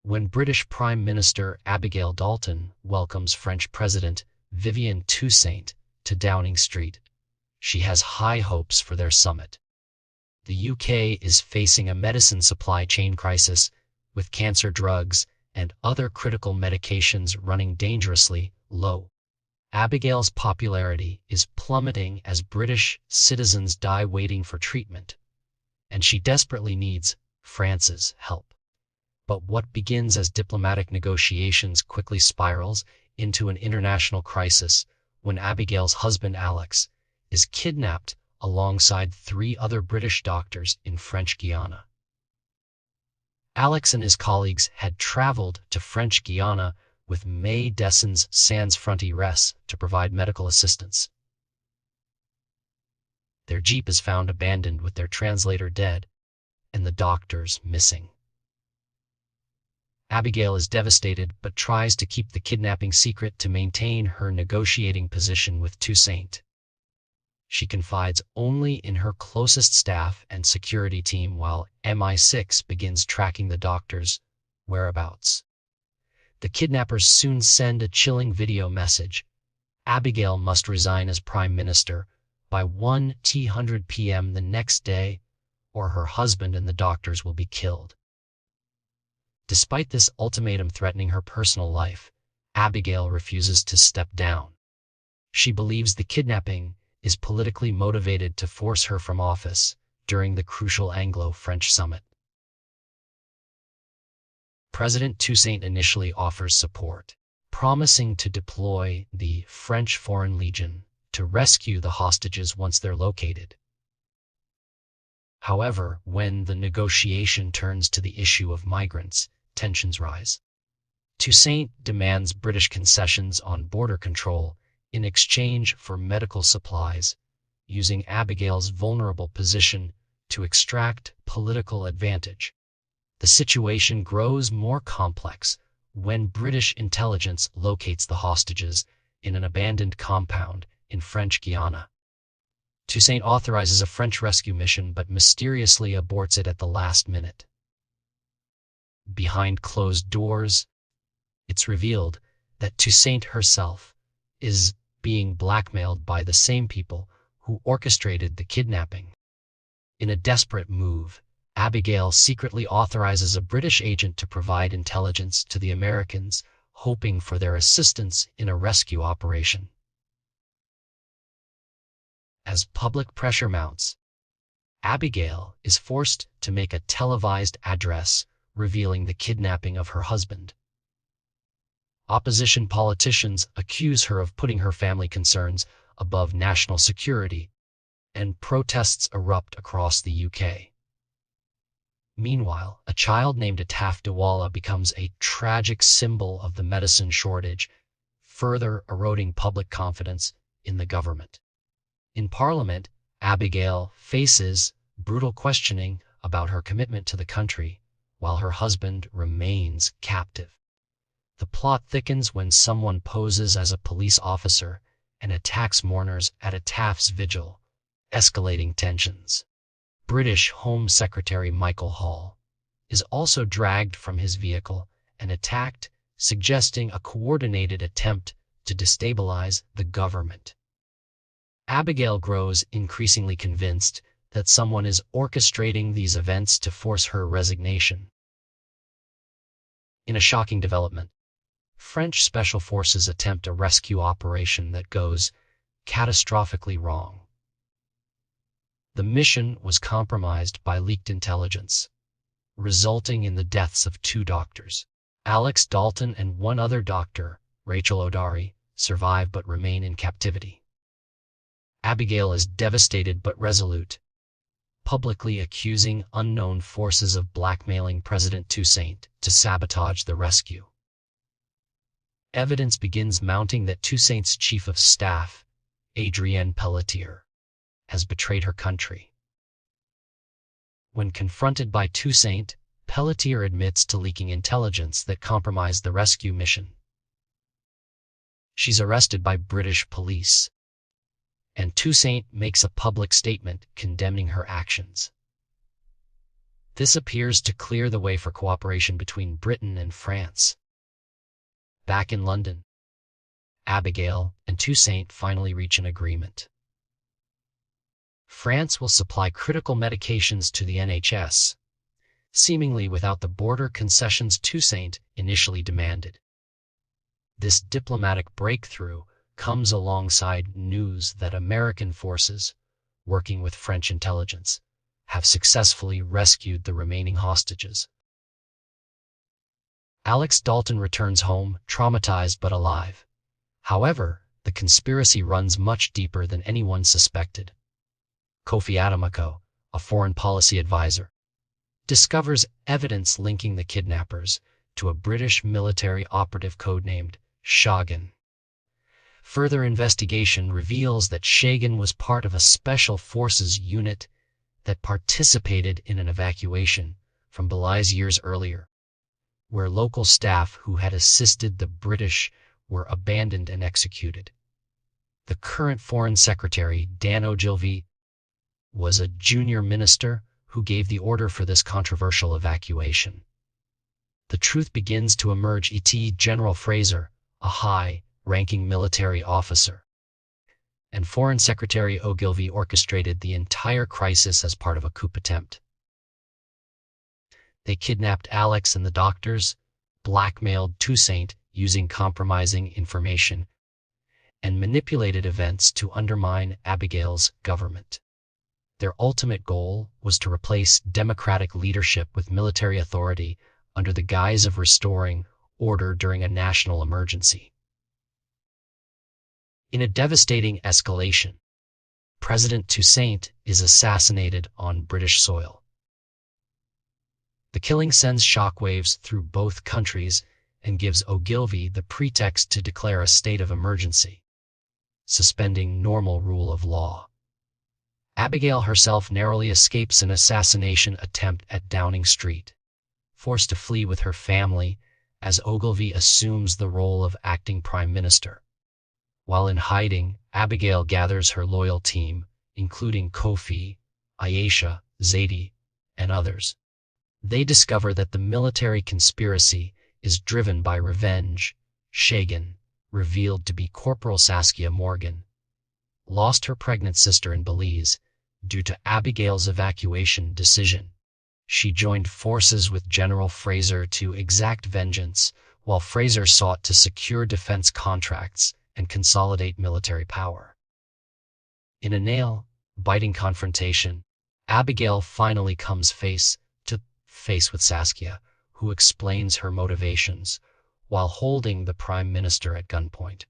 When British Prime Minister Abigail Dalton welcomes French President Vivienne Toussaint to Downing Street, she has high hopes for their summit. The UK is facing a medicine supply chain crisis, with cancer drugs and other critical medications running dangerously low. Abigail's popularity is plummeting as British citizens die waiting for treatment, and she desperately needs France's help. But what begins as diplomatic negotiations quickly spirals into an international crisis when Abigail's husband Alex is kidnapped alongside 3 other British doctors in French Guiana. Alex and his colleagues had traveled to French Guiana with May Dessins Sans Frontières to provide medical assistance. Their jeep is found abandoned with their translator dead and the doctors missing. Abigail is devastated but tries to keep the kidnapping secret to maintain her negotiating position with Toussaint. She confides only in her closest staff and security team while MI6 begins tracking the doctors' whereabouts. The kidnappers soon send a chilling video message. Abigail must resign as Prime Minister by 1:00 p.m. the next day, or her husband and the doctors will be killed. Despite this ultimatum threatening her personal life, Abigail refuses to step down. She believes the kidnapping is politically motivated to force her from office during the crucial Anglo-French summit. President Toussaint initially offers support, promising to deploy the French Foreign Legion to rescue the hostages once they're located. However, when the negotiation turns to the issue of migrants, tensions rise. Toussaint demands British concessions on border control in exchange for medical supplies, using Abigail's vulnerable position to extract political advantage. The situation grows more complex when British intelligence locates the hostages in an abandoned compound in French Guiana. Toussaint authorizes a French rescue mission but mysteriously aborts it at the last minute. Behind closed doors, it's revealed that Toussaint herself is being blackmailed by the same people who orchestrated the kidnapping. In a desperate move, Abigail secretly authorizes a British agent to provide intelligence to the Americans, hoping for their assistance in a rescue operation. As public pressure mounts, Abigail is forced to make a televised address revealing the kidnapping of her husband. Opposition politicians accuse her of putting her family concerns above national security, and protests erupt across the UK. Meanwhile, a child named Ataf Dawala becomes a tragic symbol of the medicine shortage, further eroding public confidence in the government. In Parliament, Abigail faces brutal questioning about her commitment to the country, while her husband remains captive. The plot thickens when someone poses as a police officer and attacks mourners at Ataf's vigil, escalating tensions. British Home Secretary Michael Hall is also dragged from his vehicle and attacked, suggesting a coordinated attempt to destabilize the government. Abigail grows increasingly convinced that someone is orchestrating these events to force her resignation. In a shocking development, French special forces attempt a rescue operation that goes catastrophically wrong. The mission was compromised by leaked intelligence, resulting in the deaths of 2 doctors. Alex Dalton and 1 other doctor, Rachel O'Dary, survive but remain in captivity. Abigail is devastated but resolute, publicly accusing unknown forces of blackmailing President Toussaint to sabotage the rescue. Evidence begins mounting that Toussaint's chief of staff, Adrienne Pelletier, has betrayed her country. When confronted by Toussaint, Pelletier admits to leaking intelligence that compromised the rescue mission. She's arrested by British police, and Toussaint makes a public statement condemning her actions. This appears to clear the way for cooperation between Britain and France. Back in London, Abigail and Toussaint finally reach an agreement. France will supply critical medications to the NHS, seemingly without the border concessions Toussaint initially demanded. This diplomatic breakthrough comes alongside news that American forces, working with French intelligence, have successfully rescued the remaining hostages. Alex Dalton returns home, traumatized but alive. However, the conspiracy runs much deeper than anyone suspected. Kofi Adamako, a foreign policy advisor, discovers evidence linking the kidnappers to a British military operative codenamed Shagan. Further investigation reveals that Shagan was part of a special forces unit that participated in an evacuation from Belize years earlier, where local staff who had assisted the British were abandoned and executed. The current Foreign Secretary, Dan Ogilvy, was a junior minister who gave the order for this controversial evacuation. The truth begins to emerge. General Fraser, a high-ranking military officer, and Foreign Secretary Ogilvy orchestrated the entire crisis as part of a coup attempt. They kidnapped Alex and the doctors, blackmailed Toussaint using compromising information, and manipulated events to undermine Abigail's government. Their ultimate goal was to replace democratic leadership with military authority under the guise of restoring order during a national emergency. In a devastating escalation, President Toussaint is assassinated on British soil. The killing sends shockwaves through both countries and gives Ogilvy the pretext to declare a state of emergency, suspending normal rule of law. Abigail herself narrowly escapes an assassination attempt at Downing Street, forced to flee with her family as Ogilvy assumes the role of acting prime minister. While in hiding, Abigail gathers her loyal team, including Kofi, Aisha, Zaidi, and others. They discover that the military conspiracy is driven by revenge. Shagan, revealed to be Corporal Saskia Morgan, lost her pregnant sister in Belize due to Abigail's evacuation decision. She joined forces with General Fraser to exact vengeance, while Fraser sought to secure defense contracts and consolidate military power. In a nail-biting confrontation, Abigail finally comes face to face with Saskia, who explains her motivations while holding the prime minister at gunpoint.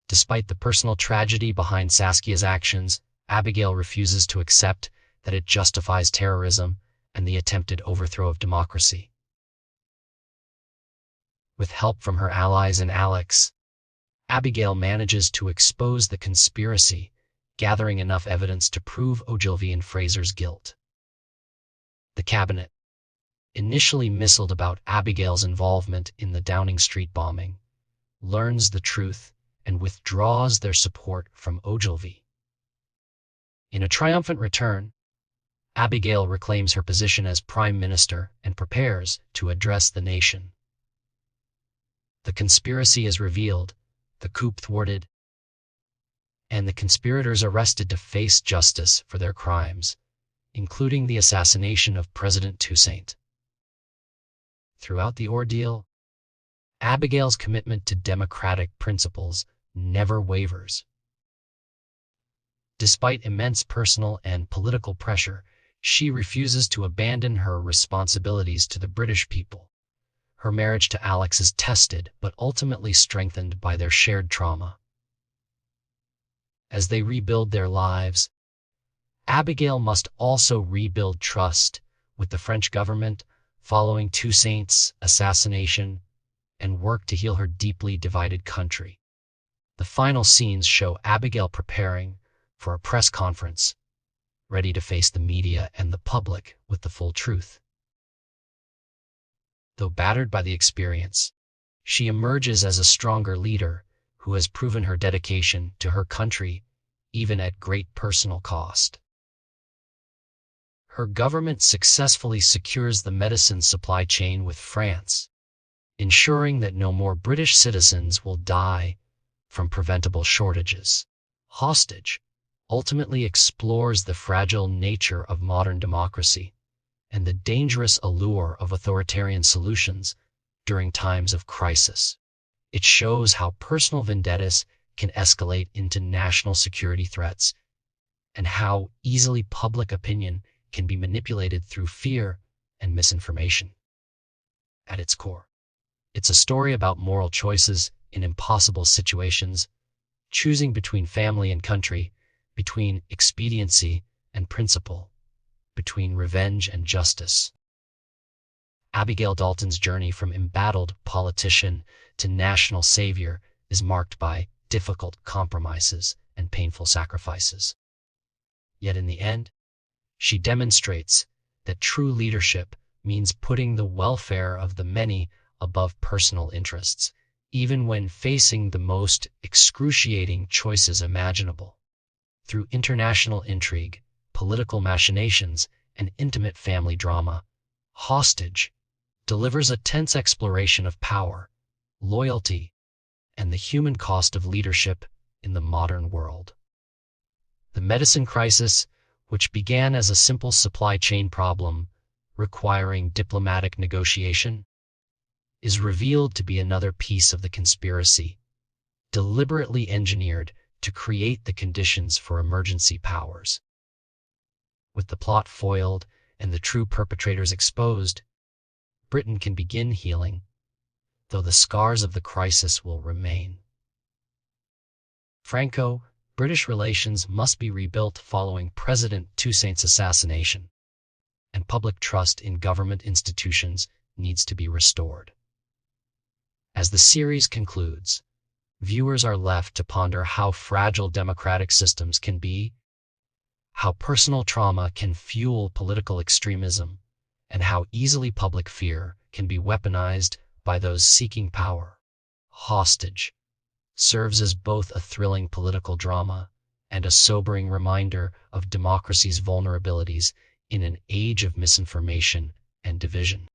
Despite the personal tragedy behind Saskia's actions, Abigail refuses to accept that it justifies terrorism and the attempted overthrow of democracy. With help from her allies and Alex, Abigail manages to expose the conspiracy, gathering enough evidence to prove Ogilvy and Fraser's guilt. The cabinet, initially misled about Abigail's involvement in the Downing Street bombing, learns the truth and withdraws their support from Ogilvy. In a triumphant return, Abigail reclaims her position as prime minister and prepares to address the nation. The conspiracy is revealed, the coup thwarted, and the conspirators arrested to face justice for their crimes, including the assassination of President Toussaint. Throughout the ordeal, Abigail's commitment to democratic principles never wavers. Despite immense personal and political pressure, she refuses to abandon her responsibilities to the British people. Her marriage to Alex is tested, but ultimately strengthened by their shared trauma. As they rebuild their lives, Abigail must also rebuild trust with the French government following Toussaint's assassination and work to heal her deeply divided country. The final scenes show Abigail preparing for a press conference, ready to face the media and the public with the full truth. Though battered by the experience, she emerges as a stronger leader who has proven her dedication to her country, even at great personal cost. her government successfully secures the medicine supply chain with France, ensuring that no more British citizens will die from preventable shortages. Hostage ultimately explores the fragile nature of modern democracy and the dangerous allure of authoritarian solutions during times of crisis. It shows how personal vendettas can escalate into national security threats and how easily public opinion can be manipulated through fear and misinformation. At its core, it's a story about moral choices in impossible situations, choosing between family and country, between expediency and principle, between revenge and justice. Abigail Dalton's journey from embattled politician to national savior is marked by difficult compromises and painful sacrifices. Yet in the end, she demonstrates that true leadership means putting the welfare of the many above personal interests, even when facing the most excruciating choices imaginable. Through international intrigue, political machinations, and intimate family drama, Hostage delivers a tense exploration of power, loyalty, and the human cost of leadership in the modern world. The medicine crisis, which began as a simple supply chain problem requiring diplomatic negotiation, is revealed to be another piece of the conspiracy, deliberately engineered to create the conditions for emergency powers. With the plot foiled and the true perpetrators exposed, Britain can begin healing, though the scars of the crisis will remain. Franco-British relations must be rebuilt following President Toussaint's assassination, and public trust in government institutions needs to be restored. As the series concludes, viewers are left to ponder how fragile democratic systems can be, how personal trauma can fuel political extremism, and how easily public fear can be weaponized by those seeking power. Hostage serves as both a thrilling political drama and a sobering reminder of democracy's vulnerabilities in an age of misinformation and division.